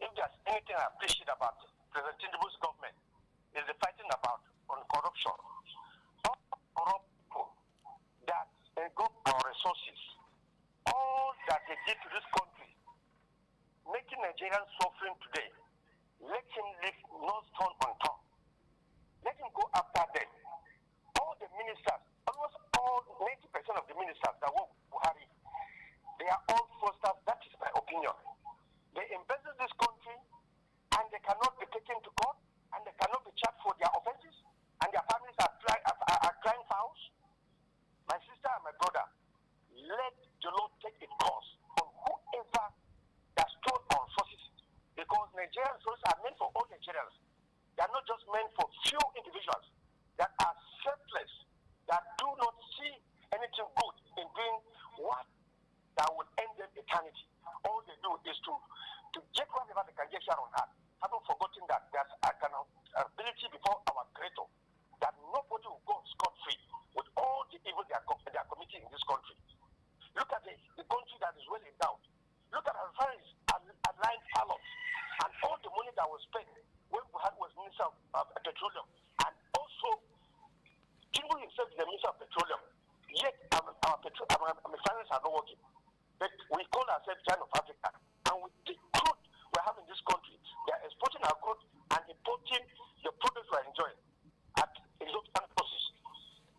if there's anything I appreciate about President Tinubu's government, is the fighting about on corruption. All corrupt people that group our resources, all that they did to this country, making Nigerians suffering today, let him leave no stone unturned. Let him go after them. All the ministers, almost all 90% of the ministers that work with refineries are not working. But we call ourselves China of Africa. And with the crude we're having in this country, they are exporting our crude and importing the products we're enjoying at exorbitant prices.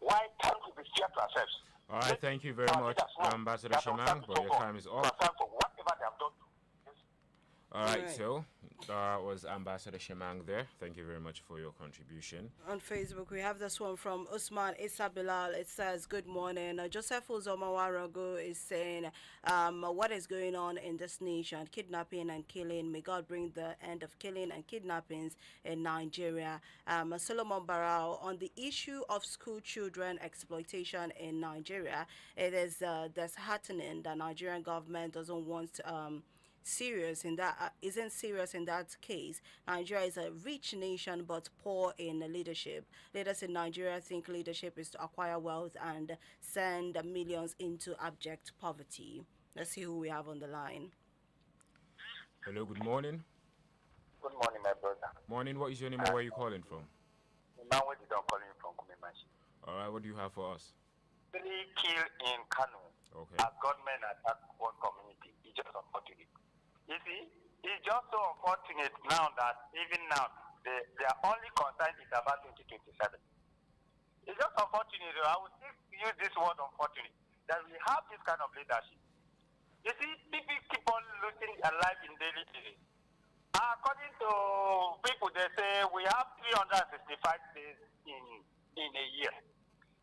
Why can't we be fair to ourselves? All right, thank you very much, Ambassador Shemang, but your time is up. For whatever they have done. All right, so that was Ambassador Shemang there. Thank you very much for your contribution. On Facebook, we have this one from Usman Issa Bilal. It says, good morning. Joseph Uzomawarago is saying, what is going on in this nation? Kidnapping and killing. May God bring the end of killing and kidnappings in Nigeria. Solomon Barao, on the issue of school children exploitation in Nigeria, it is disheartening that Nigerian government doesn't want isn't serious in that case. Nigeria is a rich nation but poor in leadership. Leaders in Nigeria think leadership is to acquire wealth and send millions into abject poverty. Let's see who we have on the line. Hello, good morning. Good morning, my brother. Morning, what is your name and where are you calling from? Now where did I'm calling from Kumimashi. All right, what do you have for us? 3 killed in Kano. Okay. A gunmen attacked one community. It's just unfortunate. You see, it's just so unfortunate now that even now they are only concerned is about 2027. It's just unfortunate. I would still use this word unfortunate that we have this kind of leadership. You see, people keep on losing their life in daily basis. According to people, they say we have 365 days in a year.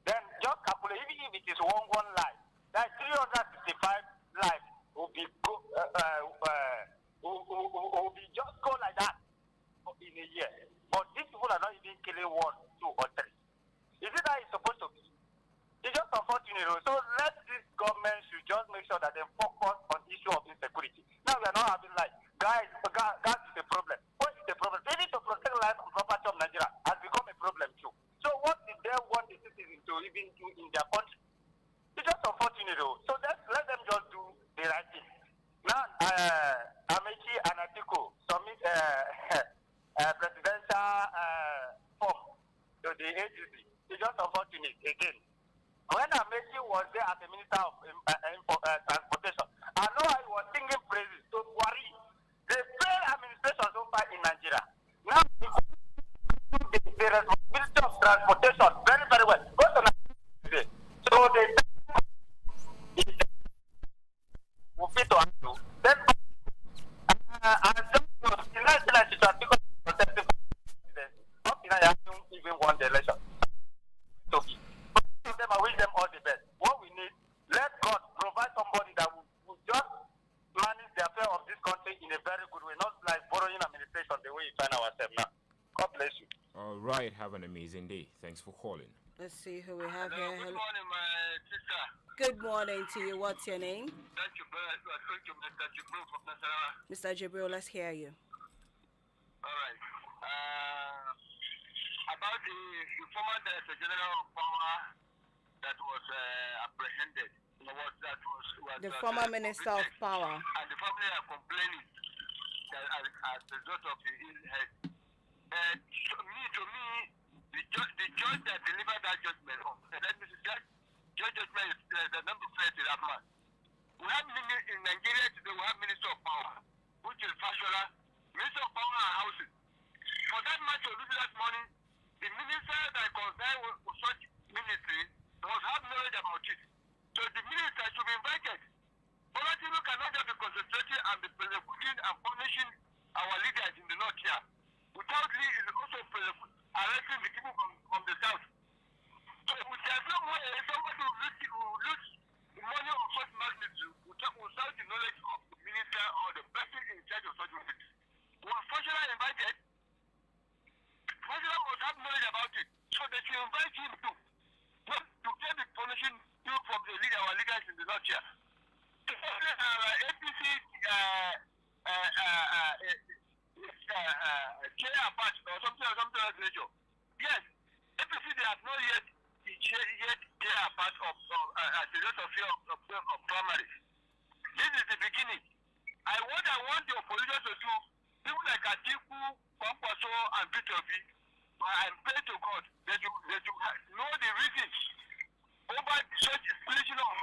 Then just calculate, even if it is one life, that 365 lives will be will be just go like that in a year. But these people are not even killing 1, 2, or 3. Is it that it's supposed to be? It's just unfortunate. So let this government should just make sure that they focus on the issue of insecurity. Now we are not having like gas is a problem. What is the problem? They need to protect life and property of Nigeria has become a problem too. So what did they want the citizens to even do in their country? It's just unfortunate. So let them just do the right thing. Now, Amechi and Atiku submit presidential form to the agency. It's just unfortunate again. When Amechi was there as the Minister of Transportation, I know I was singing praises to Buhari. The failed administration so far in Nigeria. Now, the responsibility of transportation very, very well. Go to Nigeria. So they will fit to handle. Then, and just in Nigeria, it's a because protective up in Nigeria, even won the election. So, of them, I wish them all the best. What we need, let God provide somebody that will just manage the affair of this country in a very good way, not like borrowing administration the way we find ourselves now. God bless you. All right, have an amazing day. Thanks for calling. Let's see who we have here. Good morning, my sister. Good morning to you. What's your name? Thank you, brother. You are talking to Mr. Jibril from Nasarawa. Mr. Jibril, let's hear you. All right. About the former Director General of Power that was apprehended. The former Minister of Power. And the family are complaining that as a result of the ill health. To me, the judge that delivered that judgment, let me say that judgment is the number plate in that man. We have in Nigeria today, we have Minister of Power, which is Fashola, Minister of Power and Housing. For that man to lose that money, the minister that concerned with such ministry must have knowledge about it. So the minister should be invited. Other people cannot just be concentrating and be persecuting and punishing our leaders in the north here. Without Lee is also arresting the people from the south. So if there's no way somebody will lose the money of such magnitude without the knowledge of the minister or the person in charge of such ministry. Was Fashola invited? Fashola must have knowledge about it. So they should invite him too. Not to get the punishing you from the leader, our leaders in the north here. The APC chair apart or something like that. Yes, APC they have not yet chair apart of the rest of primary. This is the beginning. What I want the opposition to do, people like Atiku, Kwankwaso, and Petrovi, and pray to God that you know the reasons over such explanation of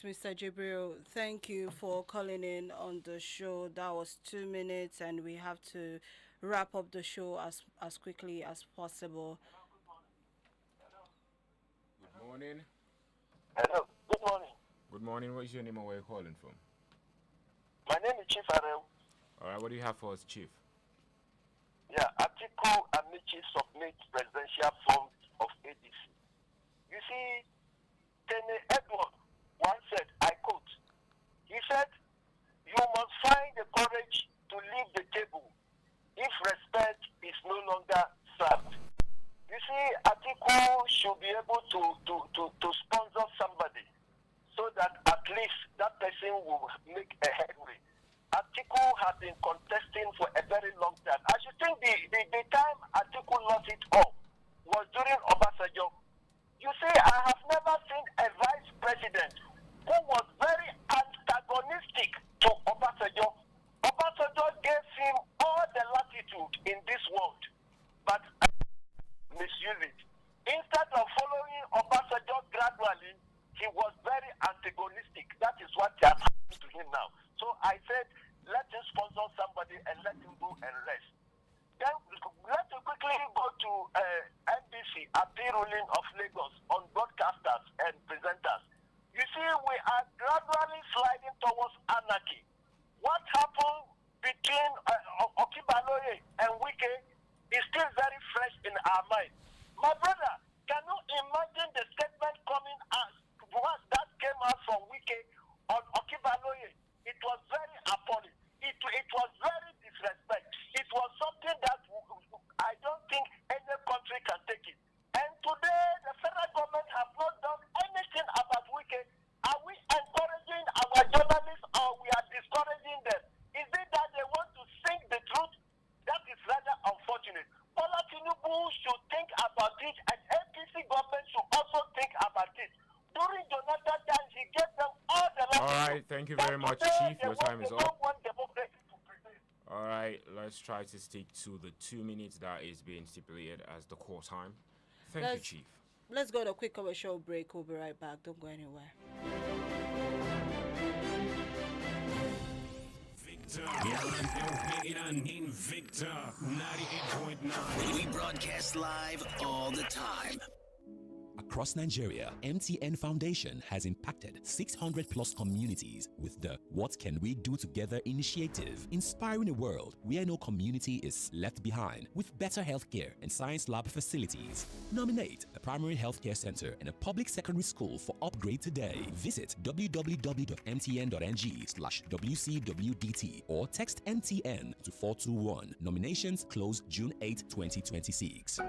right, Mr. Jibril. Thank you for calling in on the show. That was 2 minutes, and we have to wrap up the show as quickly as possible. Good morning. Hello. Good morning. Good morning. What is your name and where are you calling from? My name is Chief Arel. All right. What do you have for us, Chief? Yeah, Atiku Amici submit presidential form of ADC. You see, Tene Edward once said, I quote, he said, you must find the courage to leave the table if respect is no longer served. You see, Atiku should be able to sponsor somebody so that at least that person will make a headway. Atiku has been contesting for a very long time. I should think the time Atiku lost it all was during Obasanjo. You see, I have never seen a vice president who was very antagonistic to Obasanjo. Obasanjo gave him all the latitude in this world, but misused it. Instead of following Obasanjo gradually, he was very antagonistic. That is what has happened to him now. So I said, let him sponsor somebody and let him go and rest. Then let's quickly go to NBC, appeal ruling of Lagos on broadcasters and presenters. You see, we are gradually sliding towards anarchy. What happened between Okibaloye and Wike is still very fresh in our mind. My brother, can you imagine the statement coming out that came out from Wike on Okibaloye? It was very appalling. It was very disrespect. It was something that I don't think any country can take it. And today, the federal government have not done anything about Wike. Are we encouraging our journalists or we are discouraging them? Is it that they want to sing the truth? That is rather unfortunate. Bola Tinubu should think about it, and APC government should also think about it. During Jonathan time, he gave them all the latitude. All right. Thank you very much, Chief. Your time is up. All right, let's try to stick to the 2 minutes that is being stipulated as the core time. Thank you, Chief. Let's go to a quick commercial break. We'll be right back. Don't go anywhere. Invicta 98.9. We broadcast live all the time. Across Nigeria, MTN Foundation has impacted 600 plus communities with the What Can We Do Together initiative, inspiring a world where no community is left behind with better healthcare and science lab facilities. Nominate a primary healthcare center and a public secondary school for upgrade today. Visit www.mtn.ng/WCWDT or text MTN to 421. Nominations close June 8, 2026.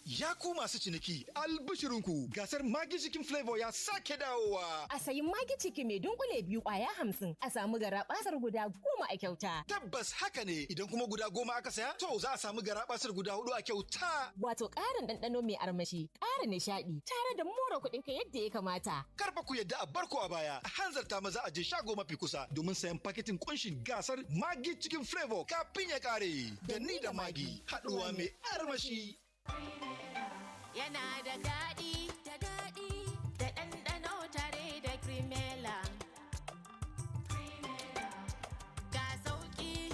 Ya ku masu ciniki, albishirinku gasar Magi Chicken Flavor ya sake dawowa. A sayi Magi Chicken mai dunkule biyu kwaya 50 a samu garabasar guda 10 a kyauta. Tabbas haka ne, idan kuma guda 10 aka saya, to za a samu garabasar guda 4 a kyauta. Wato ƙarin ɗanɗano mai armashi, ƙara nishaɗi, tare da more kuɗinka yadda ya kamata. Karfa ku yadda a barko a baya, a hanzarta maza a je shago mafi kusa domin sayan paketin kunshin gasar Magi Chicken Flavor kafin ya kare. Da ni da Magi, haɗuwa mai armashi. Yana da daɗi, da ɗanɗano tare da Cremella. Ga sauƙi,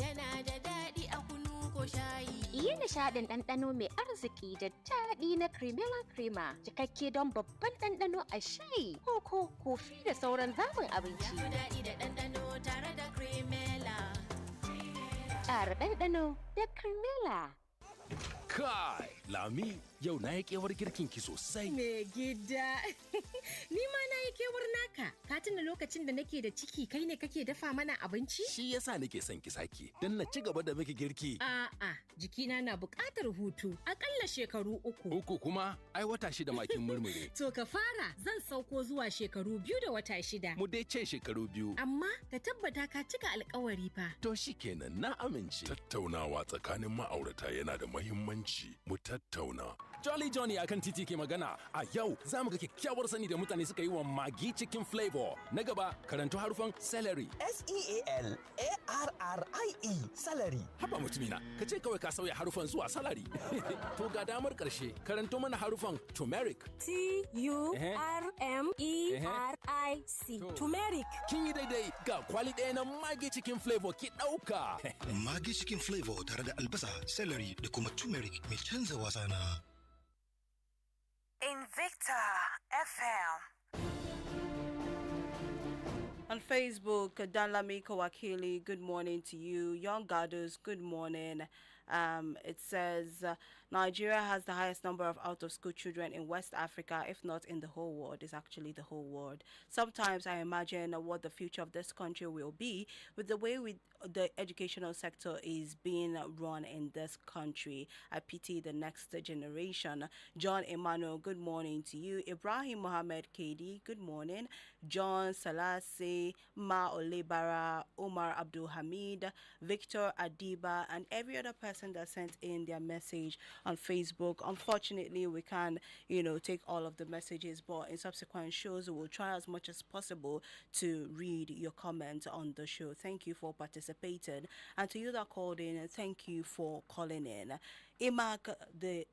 yana da daɗi a kunu ko shayi. Yi nishaɗin ɗanɗano mai arziki da daɗi na Cremella Crema, cikakke don babban ɗanɗano a shayi, koko, kofi da sauran zaɓin abinci. Ya daɗi da ɗanɗano tare da Cremella. Ƙara ɗanɗano da Cremella. Kai, Lami, yau na yi kewar girkin ki sosai. Me gida, ni ma na yi kewar naka. Ka tuna lokacin da nake da ciki kai ne kake dafa mana abinci? Shi yasa nake son ki sake, don na ci gaba da miki girki. A'a, jikina na buƙatar hutu, aƙalla shekaru 3. 3 kuma, ai wata 6 makin murmure. To ka fara, zan sauko zuwa shekaru 2 da wata 6. Mu dai ce shekaru 2. Amma ka tabbata ka cika alƙawari fa. To shikenan na amince. Tattaunawa tsakanin ma'aurata yana da muhimmanci. Mu tattauna. Jolly Johnny akan titi ke magana. A yau za mu ga kyakkyawar sani da mutane suka yi wa magi cikin flavor. Na gaba karanto harufan celery. S-E-A-L-A-R-R-I-E celery. Haba mutumina, ka ce kawai ka sauya harufan zuwa salary. To ga damar karshe karanto mana harufan turmeric. T-U-R-M-E-R-I-C. Turmeric. Kin yi daidai ga kwali ɗaya na magi cikin flavor ki ɗauka. Magi cikin flavor tare da albasa, celery da kuma turmeric mai canza wasa na. Invicta FM. On Facebook, Danlami Kawakili, good morning to you. Young Gadders, good morning. It says Nigeria has the highest number of out-of-school children in West Africa, if not in the whole world. It's actually the whole world. Sometimes I imagine what the future of this country will be with the way the educational sector is being run in this country. I pity the next generation. John Emmanuel, good morning to you. Ibrahim Mohammed KD, good morning. John Salasi, Ma Olebara, Omar Abdul Hamid, Victor Adiba, and every other person that sent in their message on Facebook. Unfortunately, we can't, take all of the messages, but in subsequent shows, we will try as much as possible to read your comments on the show. Thank you for participating. And to you that called in, thank you for calling in. Imak, the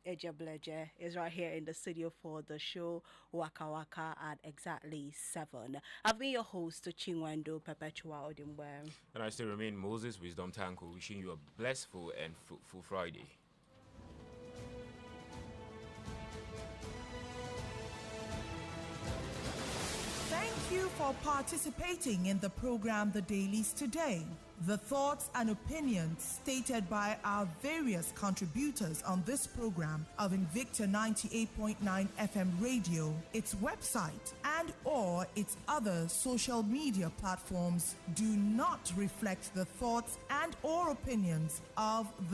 Ejebleje is right here in the studio for the show Waka Waka at exactly 7. I've been your host, Chinwendu Perpetua Odimgbe. And I still remain Moses Wisdom Tanko, wishing you a blissful and fruitful Friday. Thank you for participating in the program The Dailies today. The thoughts and opinions stated by our various contributors on this program of Invicta 98.9 FM radio, its website, and or its other social media platforms do not reflect the thoughts and or opinions of the